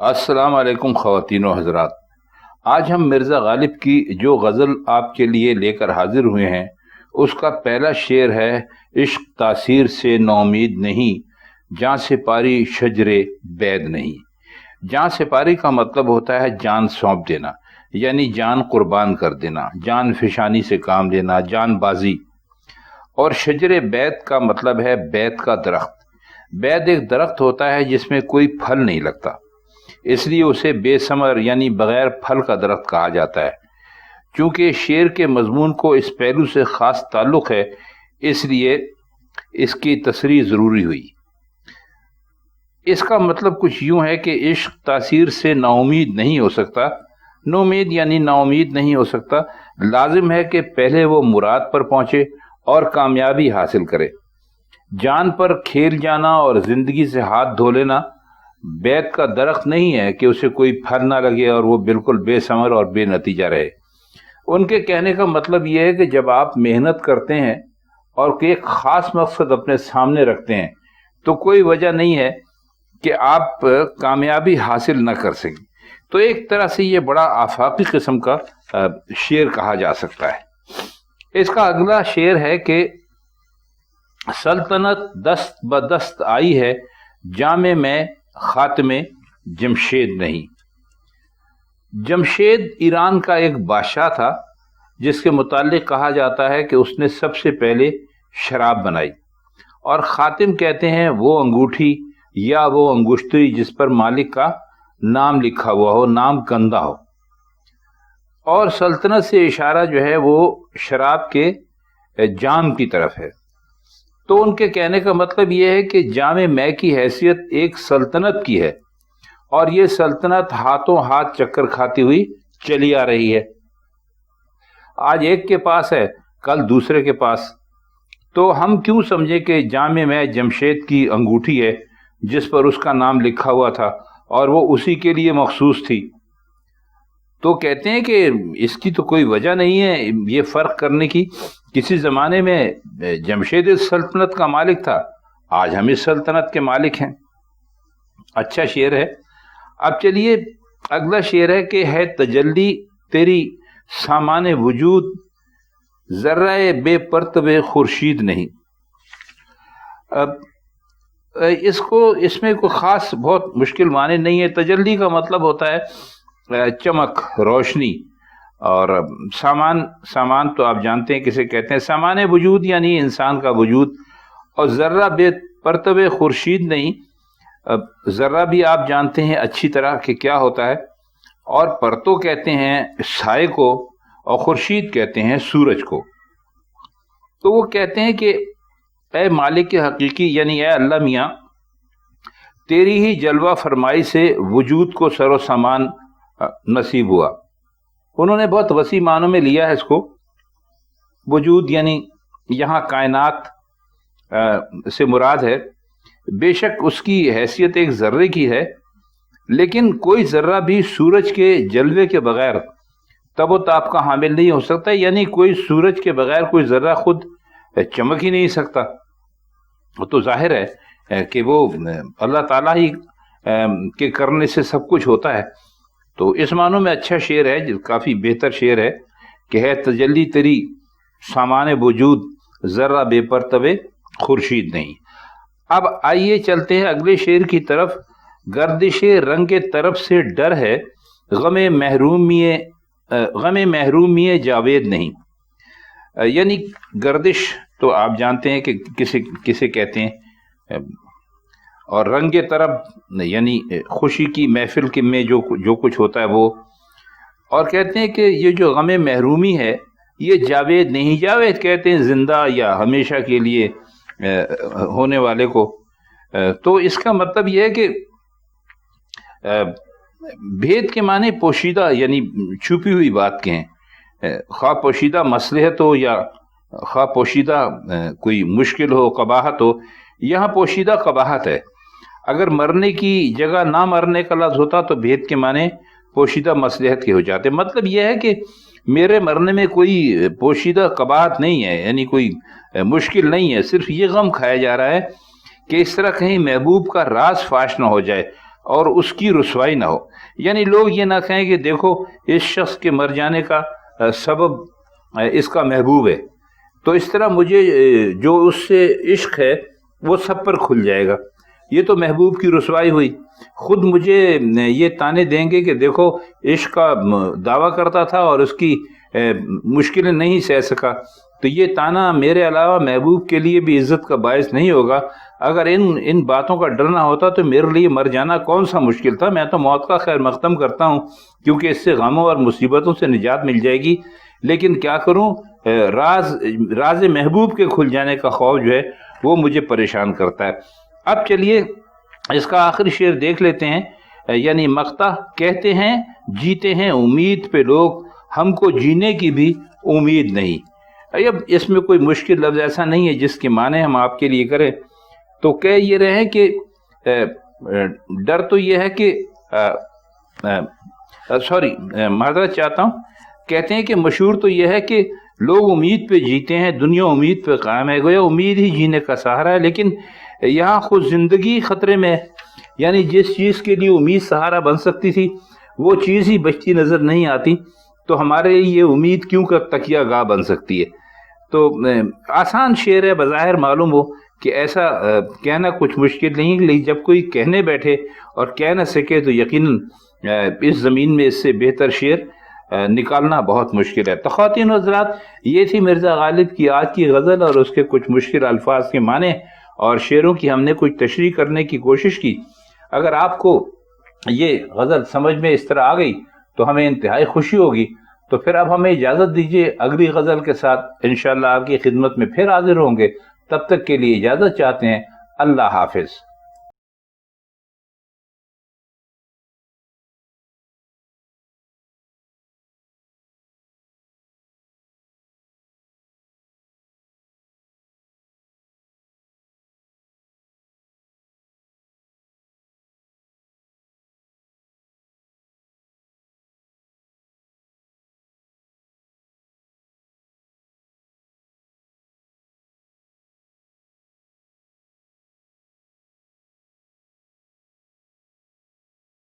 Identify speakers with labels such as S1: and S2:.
S1: السلام علیکم خواتین و حضرات. آج ہم مرزا غالب کی جو غزل آپ کے لیے لے کر حاضر ہوئے ہیں اس کا پہلا شعر ہے: عشق تاثیر سے نومید نہیں، جاں سپاری شجر بید نہیں. جاں سپاری کا مطلب ہوتا ہے جان سونپ دینا، یعنی جان قربان کر دینا، جان فشانی سے کام لینا، جان بازی. اور شجر بید کا مطلب ہے بید کا درخت. بید ایک درخت ہوتا ہے جس میں کوئی پھل نہیں لگتا، اس لیے اسے بے ثمر یعنی بغیر پھل کا درخت کہا جاتا ہے. چونکہ شعر کے مضمون کو اس پہلو سے خاص تعلق ہے، اس لیے اس کی تصریح ضروری ہوئی. اس کا مطلب کچھ یوں ہے کہ عشق تاثیر سے نا امید نہیں ہو سکتا. نومید یعنی نا امید نہیں ہو سکتا. لازم ہے کہ پہلے وہ مراد پر پہنچے اور کامیابی حاصل کرے. جان پر کھیل جانا اور زندگی سے ہاتھ دھو لینا بید کا درخت نہیں ہے کہ اسے کوئی پھل نہ لگے اور وہ بالکل بے ثمر اور بے نتیجہ رہے. ان کے کہنے کا مطلب یہ ہے کہ جب آپ محنت کرتے ہیں اور ایک خاص مقصد اپنے سامنے رکھتے ہیں تو کوئی وجہ نہیں ہے کہ آپ کامیابی حاصل نہ کر سکیں. تو ایک طرح سے یہ بڑا آفاقی قسم کا شعر کہا جا سکتا ہے. اس کا اگلا شعر ہے کہ سلطنت دست بدست آئی ہے، جامع میں خاتم جمشید نہیں. جمشید ایران کا ایک بادشاہ تھا جس کے متعلق کہا جاتا ہے کہ اس نے سب سے پہلے شراب بنائی. اور خاتم کہتے ہیں وہ انگوٹھی یا وہ انگشتری جس پر مالک کا نام لکھا ہوا ہو، نام کندہ ہو. اور سلطنت سے اشارہ جو ہے وہ شراب کے جام کی طرف ہے. تو ان کے کہنے کا مطلب یہ ہے کہ جام میں کی حیثیت ایک سلطنت کی ہے اور یہ سلطنت ہاتھوں ہاتھ چکر کھاتی ہوئی چلی آ رہی ہے. آج ایک کے پاس ہے، کل دوسرے کے پاس. تو ہم کیوں سمجھے کہ جام میں جمشید کی انگوٹھی ہے جس پر اس کا نام لکھا ہوا تھا اور وہ اسی کے لیے مخصوص تھی. تو کہتے ہیں کہ اس کی تو کوئی وجہ نہیں ہے یہ فرق کرنے کی. کسی زمانے میں جمشید اس سلطنت کا مالک تھا، آج ہم اس سلطنت کے مالک ہیں. اچھا شعر ہے. اب چلیے اگلا شعر ہے کہ ہے تجلی تیری سامان وجود، ذرہ بے پرتب خورشید نہیں. اب اس میں کوئی خاص بہت مشکل معنی نہیں ہے. تجلی کا مطلب ہوتا ہے چمک، روشنی. اور سامان تو آپ جانتے ہیں کسے کہتے ہیں. سامان وجود یعنی انسان کا وجود. اور ذرہ بے پرتب خورشید نہیں. ذرہ بھی آپ جانتے ہیں اچھی طرح کہ کیا ہوتا ہے. اور پرتو کہتے ہیں سائے کو اور خورشید کہتے ہیں سورج کو. تو وہ کہتے ہیں کہ اے مالک حقیقی یعنی اے اللہ میاں، تیری ہی جلوہ فرمائی سے وجود کو سر و سامان نصیب ہوا. انہوں نے بہت وسیع معنوں میں لیا ہے اس کو. وجود یعنی یہاں کائنات سے مراد ہے. بے شک اس کی حیثیت ایک ذرے کی ہے، لیکن کوئی ذرہ بھی سورج کے جلوے کے بغیر تب و تاب کا حامل نہیں ہو سکتا. یعنی کوئی سورج کے بغیر کوئی ذرہ خود چمک ہی نہیں سکتا. تو ظاہر ہے کہ وہ اللہ تعالیٰ ہی کے کرنے سے سب کچھ ہوتا ہے. تو اس معنوں میں اچھا شعر ہے، کافی بہتر شعر ہے کہ ہے تجلی تیری سامان وجود، ذرہ بے پرتب خورشید نہیں. اب آئیے چلتے ہیں اگلے شعر کی طرف. گردش رنگ طرف سے ڈر ہے، غم محرومی جاوید نہیں. یعنی گردش تو آپ جانتے ہیں کہ کسے کہتے ہیں. اور رنگ طرب یعنی خوشی کی محفل کے میں جو کچھ ہوتا ہے وہ. اور کہتے ہیں کہ یہ جو غم محرومی ہے یہ جاوید نہیں. جاوید کہتے ہیں زندہ یا ہمیشہ کے لیے ہونے والے کو. تو اس کا مطلب یہ ہے کہ بھید کے معنی پوشیدہ یعنی چھپی ہوئی بات کے ہیں. خواہ پوشیدہ مصلحت ہو یا خواہ پوشیدہ کوئی مشکل ہو، قباحت ہو. یہاں پوشیدہ قباحت ہے. اگر مرنے کی جگہ نہ مرنے کا لفظ ہوتا تو بھید کے معنی پوشیدہ مصلحت کے ہو جاتے. مطلب یہ ہے کہ میرے مرنے میں کوئی پوشیدہ قباحت نہیں ہے، یعنی کوئی مشکل نہیں ہے. صرف یہ غم کھایا جا رہا ہے کہ اس طرح کہیں محبوب کا راز فاش نہ ہو جائے اور اس کی رسوائی نہ ہو. یعنی لوگ یہ نہ کہیں کہ دیکھو اس شخص کے مر جانے کا سبب اس کا محبوب ہے، تو اس طرح مجھے جو اس سے عشق ہے وہ سب پر کھل جائے گا. یہ تو محبوب کی رسوائی ہوئی. خود مجھے یہ تانے دیں گے کہ دیکھو عشق کا دعویٰ کرتا تھا اور اس کی مشکلیں نہیں سہ سکا، تو یہ تانا میرے علاوہ محبوب کے لیے بھی عزت کا باعث نہیں ہوگا. اگر ان باتوں کا ڈرنا ہوتا تو میرے لیے مر جانا کون سا مشکل تھا. میں تو موت کا خیر مقدم کرتا ہوں کیونکہ اس سے غموں اور مصیبتوں سے نجات مل جائے گی. لیکن کیا کروں، راز محبوب کے کھل جانے کا خوف جو ہے وہ مجھے پریشان کرتا ہے. اب چلیے اس کا آخری شعر دیکھ لیتے ہیں. یعنی مقطع کہتے ہیں جیتے ہیں امید پہ لوگ، ہم کو جینے کی بھی امید نہیں. اب اس میں کوئی مشکل لفظ ایسا نہیں ہے جس کے معنی ہم آپ کے لیے کریں. تو کہہ یہ رہے ہیں کہ ڈر تو یہ ہے کہ معذرت چاہتا ہوں، کہتے ہیں کہ مشہور تو یہ ہے کہ لوگ امید پہ جیتے ہیں، دنیا امید پہ قائم ہے، گویا امید ہی جینے کا سہارا ہے. لیکن یہاں خود زندگی خطرے میں ہے. یعنی جس چیز کے لیے امید سہارا بن سکتی تھی وہ چیز ہی بچتی نظر نہیں آتی، تو ہمارے لیے یہ امید کیوں کا تکیہ گاہ بن سکتی ہے. تو آسان شعر ہے بظاہر معلوم ہو کہ ایسا کہنا کچھ مشکل نہیں، لیکن جب کوئی کہنے بیٹھے اور کہہ نہ سکے تو یقیناً اس زمین میں اس سے بہتر شعر نکالنا بہت مشکل ہے. تو خواتین و حضرات، یہ تھی مرزا غالب کی آج کی غزل اور اس کے کچھ مشکل الفاظ کے معنی اور شعروں کی ہم نے کچھ تشریح کرنے کی کوشش کی. اگر آپ کو یہ غزل سمجھ میں اس طرح آ گئی تو ہمیں انتہائی خوشی ہوگی. تو پھر اب ہمیں اجازت دیجیے، اگلی غزل کے ساتھ انشاءاللہ آپ کی خدمت میں پھر حاضر ہوں گے. تب تک کے لیے اجازت چاہتے ہیں. اللہ حافظ.